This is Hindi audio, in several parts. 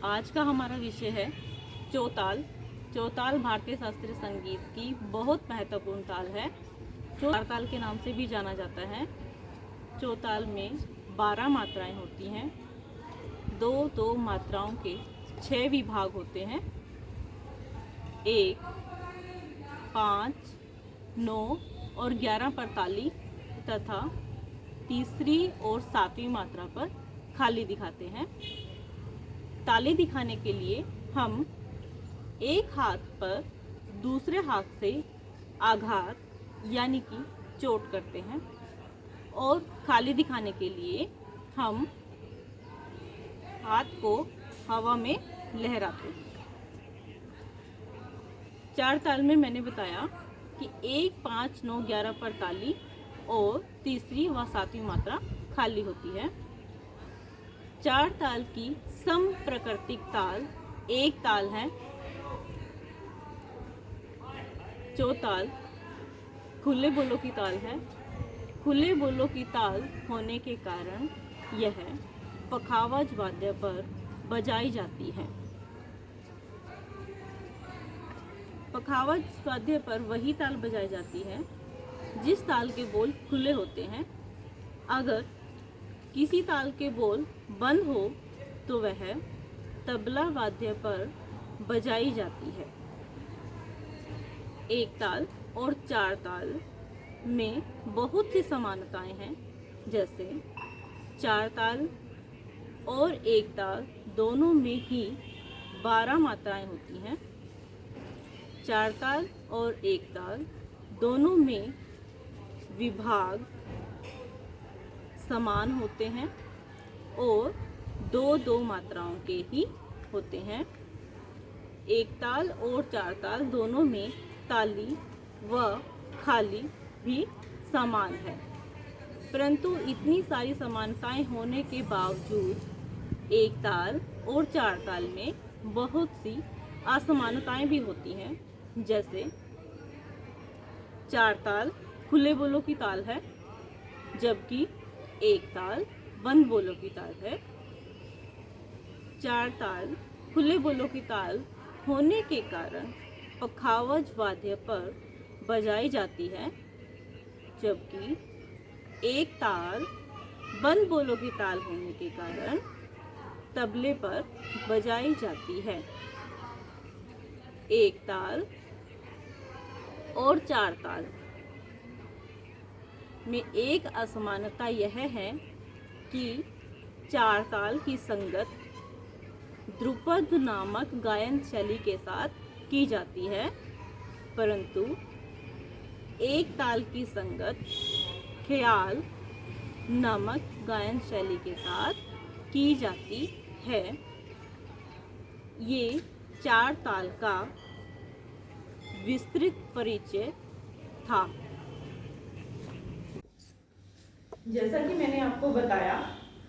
आज का हमारा विषय है चौताल। चौताल भारतीय शास्त्रीय संगीत की बहुत महत्वपूर्ण ताल है। चार ताल के नाम से भी जाना जाता है। चौताल में 12 मात्राएं होती हैं। दो दो मात्राओं के 6 विभाग होते हैं। 1, 5, 9 और 11 पर ताली तथा तीसरी और 7वीं मात्रा पर खाली दिखाते हैं। ताली दिखाने के लिए हम एक हाथ पर दूसरे हाथ से आघात यानी कि चोट करते हैं और खाली दिखाने के लिए हम हाथ को हवा में लहराते हैं। चार ताल में मैंने बताया कि 1, 5, 9, 11 पर ताली और तीसरी व 7वीं मात्रा खाली होती है। चार ताल की सम प्राकृतिक ताल एक ताल है। चौताल खुले बोलों की ताल है। खुले बोलों की ताल होने के कारण यह पखावज वाद्य पर बजाई जाती है। पखावज वाद्य पर वही ताल बजाई जाती है जिस ताल के बोल खुले होते हैं। अगर किसी ताल के बोल बंद हो तो वह तबला वाद्य पर बजाई जाती है। एक ताल और चार ताल में बहुत सी समानताएं हैं, जैसे चार ताल और एक ताल दोनों में ही 12 मात्राएं होती हैं। चार ताल और एक ताल दोनों में विभाग समान होते हैं और दो दो मात्राओं के ही होते हैं। एक ताल और चार ताल दोनों में ताली व खाली भी समान है, परंतु इतनी सारी समानताएं होने के बावजूद एक ताल और चार ताल में बहुत सी असमानताएं भी होती हैं। जैसे चार ताल खुले बोलों की ताल है, जबकि एक ताल बंद बोलों की ताल है। चार ताल खुले बोलों की ताल होने के कारण पखावज वाद्य पर बजाई जाती है, जबकि एक ताल बंद बोलों की ताल होने के कारण तबले पर बजाई जाती है। एक ताल और चार ताल में एक असमानता यह है कि चार ताल की संगत ध्रुपद नामक गायन शैली के साथ की जाती है, परंतु एक ताल की संगत ख्याल नामक गायन शैली के साथ की जाती है। ये चार ताल का विस्तृत परिचय था। जैसा कि मैंने आपको बताया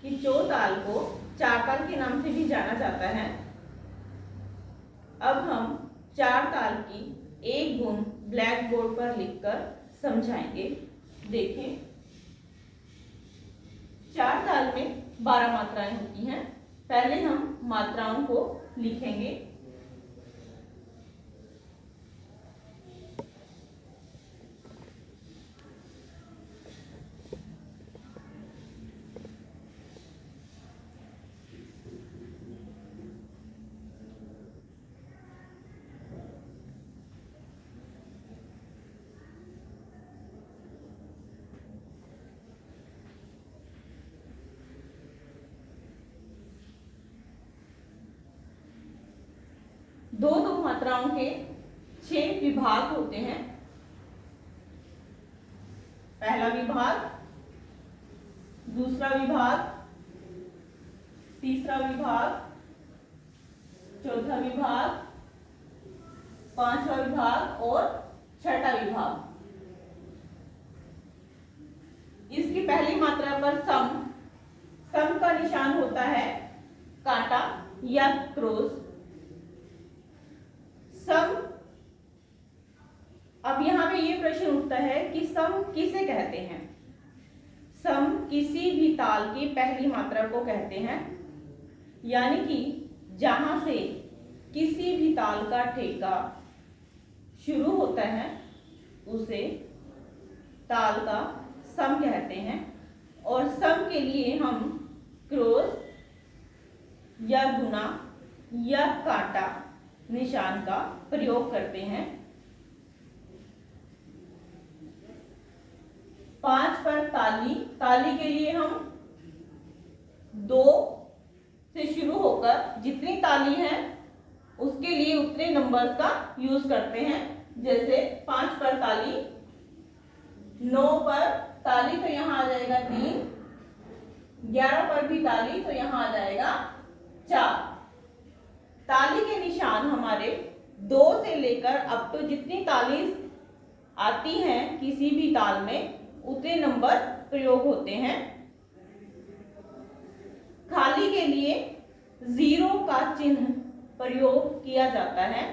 कि चौताल को चार ताल के नाम से भी जाना जाता है। अब हम चार ताल की एक गुण ब्लैक बोर्ड पर लिखकर समझाएंगे। देखें, चार ताल में 12 मात्राएं होती हैं। पहले हम मात्राओं को लिखेंगे। दो दो मात्राओं के 6 विभाग होते हैं। पहला विभाग, दूसरा विभाग, तीसरा विभाग, चौथा विभाग, पांचवा विभाग और छठा विभाग। इसकी पहली मात्रा पर सम का निशान होता है कांटा या क्रॉस। सम, अब यहाँ पे ये प्रश्न उठता है कि सम किसे कहते हैं। सम किसी भी ताल की पहली मात्रा को कहते हैं, यानी कि जहां से किसी भी ताल का ठेका शुरू होता है उसे ताल का सम कहते हैं। और सम के लिए हम क्रॉस या गुना या कांटा निशान का प्रयोग करते हैं। 5 पर ताली, ताली के लिए हम 2 से शुरू होकर जितनी ताली है उसके लिए उतने नंबर्स का यूज करते हैं। जैसे 5 पर ताली, 9 पर ताली तो यहाँ आ जाएगा 3, 11 पर भी ताली तो यहाँ आ जाएगा 4। ताली के निशान हमारे 2 से लेकर अब तो जितनी ताली आती हैं किसी भी ताल में उतने नंबर प्रयोग होते हैं। खाली के लिए 0 का चिन्ह प्रयोग किया जाता है।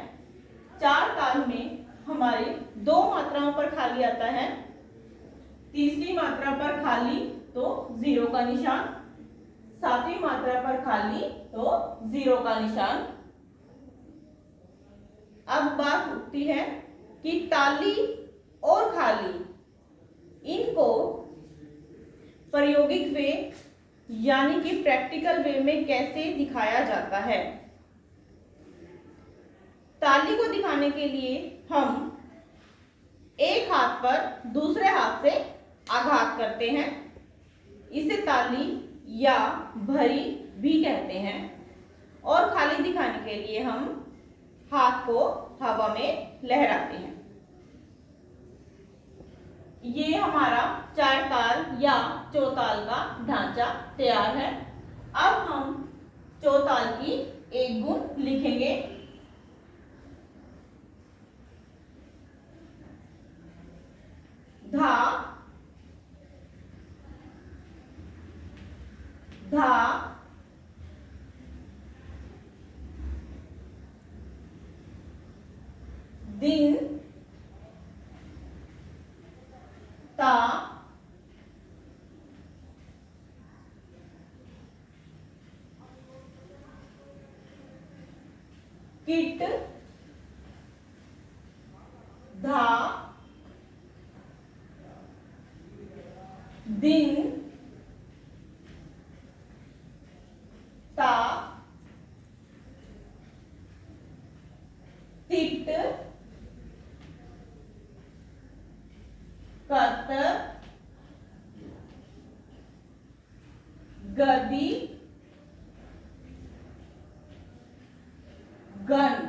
4 ताल में हमारे 2 मात्राओं पर खाली आता है। तीसरी मात्रा पर खाली तो 0 का निशान, 7वीं मात्रा पर खाली तो 0 का निशान। अब बात उठती है कि ताली और खाली इनको प्रायोगिक वे यानी कि प्रैक्टिकल वे में कैसे दिखाया जाता है। ताली को दिखाने के लिए हम एक हाथ पर दूसरे हाथ से आघात करते हैं। इसे ताली या भरी भी कहते हैं। और खाली दिखाने के लिए हम हाथ को हवा में लहराते हैं। ये हमारा 4 ताल या चौताल का ढांचा तैयार है। अब हम चौताल की एक गुण लिखेंगे। धा, धा, दिन, ता, किट, धा, दिन, ता, तिट, कत, गदी, गन।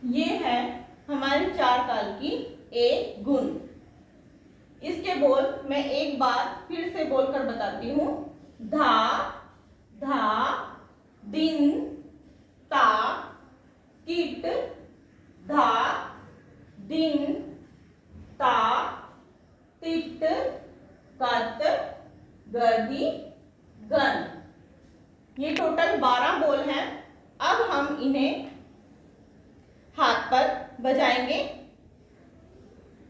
ये है हमारे 4 ताल की एक गुण। इसके बोल मैं एक बार फिर से बोलकर बताती हूँ। धा, धा, दिन, ता, किट, धा, दिन, ता, तिट, कत, गदी, गन। ये टोटल 12 बोल हैं। अब हम इन्हें हाथ पर बजाएंगे।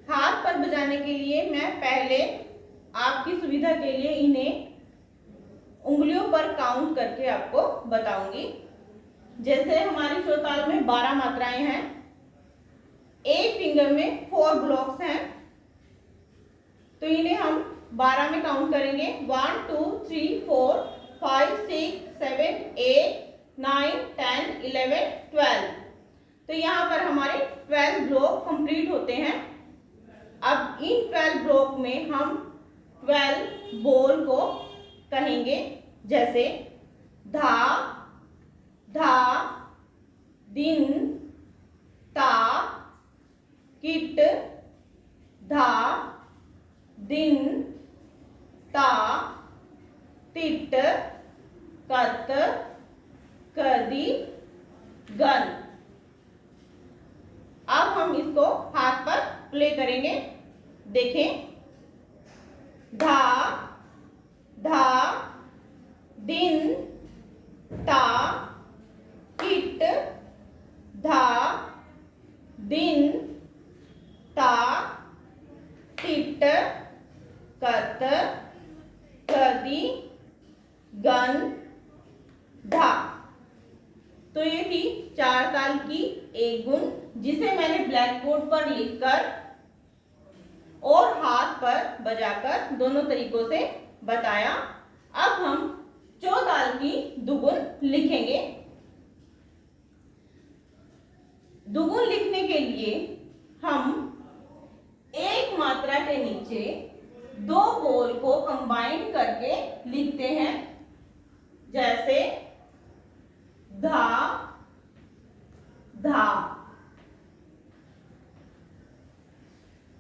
हाथ पर बजाने के लिए मैं पहले आपकी सुविधा के लिए इन्हें उंगलियों पर काउंट करके आपको बताऊंगी। जैसे हमारी चौताल में 12 मात्राएं हैं। एक फिंगर में 4 ब्लॉक्स हैं, तो इन्हें हम 12 में काउंट करेंगे। 1 2 3 4 5 6 7 8 9 10 11 12। तो यहाँ पर हमारे 12 ब्लॉक कंप्लीट होते हैं। अब इन 12 ब्लॉक में हम 12 बोल को कहेंगे। जैसे धा, धा, दिन, ता, किट, धा, दिन, ता, तिट, कत, गदी, गन। अब हम इसको हाथ पर प्ले करेंगे। देखें। धा, धा, दिन, ता, किट, धा, दिन, ता, तिट, कत, गदि गन धा। तो ये थी चार ताल की एक गुण, जिसे मैंने ब्लैक बोर्ड पर लिखकर और हाथ पर बजाकर दोनों तरीकों से बताया। अब हम चौताल की दुगुन लिखेंगे। दुगुन लिखने के लिए हम एक मात्रा के नीचे दो बोल को कंबाइन करके लिखते हैं, जैसे धा धा।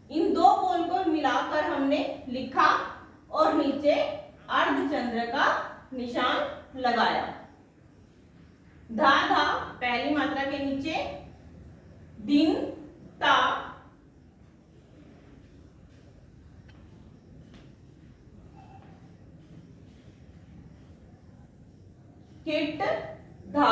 इन दो बोल को मिलाकर हमने लिखा और नीचे अर्धचंद्र का निशान लगाया। धा धा पहली मात्रा के नीचे, दिन ता, किट धा,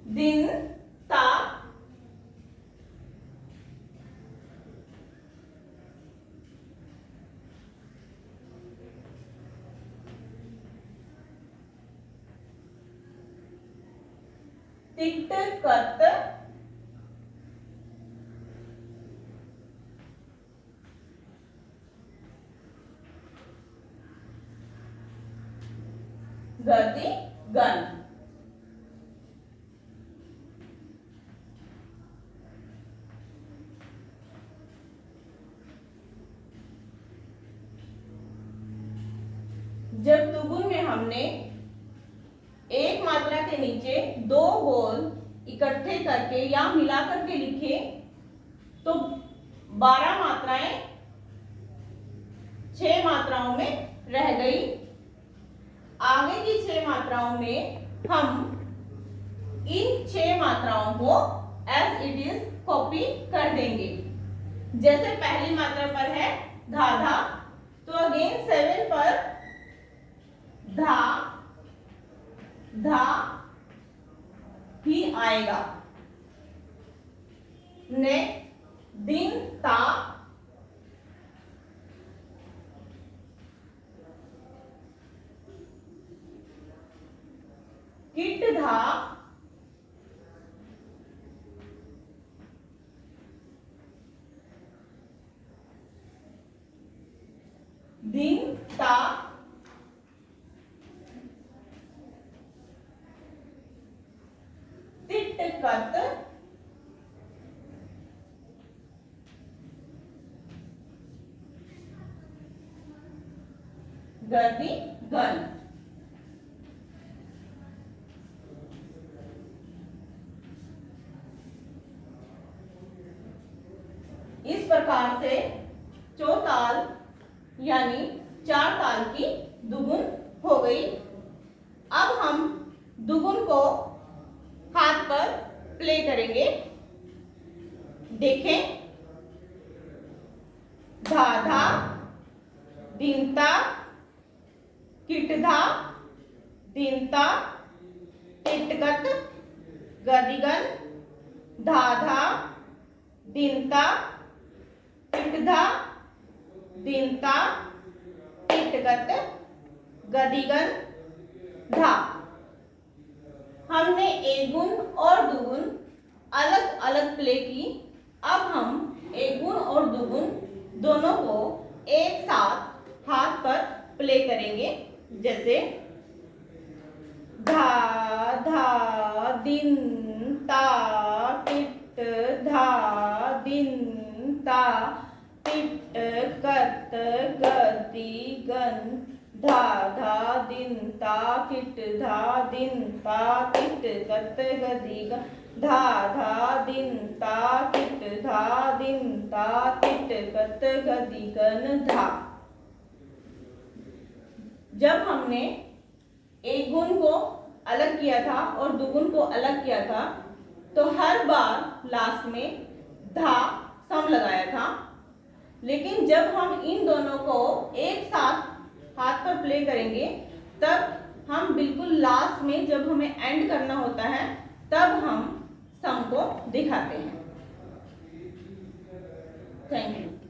दिन ता, तिट कत, गदि गन। जब दुगुन में हमने एक मात्रा के नीचे दो बोल इकट्ठे करके या मिला करके लिखे तो 12 मात्राएं 6 मात्राओं में रह गई। आगे की 6 मात्राओं में हम इन 6 मात्राओं को एज इट इज कॉपी कर देंगे। जैसे पहली मात्रा पर है धा धा, तो अगेन 7 पर धा धा ही आएगा। नेक्स्ट दिन ता, किट धा, दिन ता, तिट कत, गदि गन। इस प्रकार से चौताल यानी चार ताल की दुगुन हो गई। अब हम दुगुन को हाथ पर प्ले करेंगे। देखें, धा धा, दिनता, किटधा, दिनता, टिटकत, गदिगन, धा धा, दिनता, किटधा, दिनता, टिटकत, गदिगन, धा। हमने एक गुण और दुगुन अलग अलग प्ले की। अब हम एक गुण और दुगुन दोनों को एक साथ हाथ पर प्ले करेंगे। जैसे धा धा, दिन ता, टिट धा, दिन ता, टिट कत, गदि गन, धा धा, दिन ता, किट धा, दिन ता, किट कत, गदि गन, धा धा, दिन ता, किट धा, दिन ता, किट कत, गदि गन, धा। जब हमने एक गुण को अलग किया था और दुगुन को अलग किया था, तो हर बार लास्ट में धा सम लगाया था। लेकिन जब हम इन दोनों को एक साथ हाथ पर प्ले करेंगे, तब हम बिल्कुल लास्ट में जब हमें एंड करना होता है तब हम सम को दिखाते हैं। Thank you.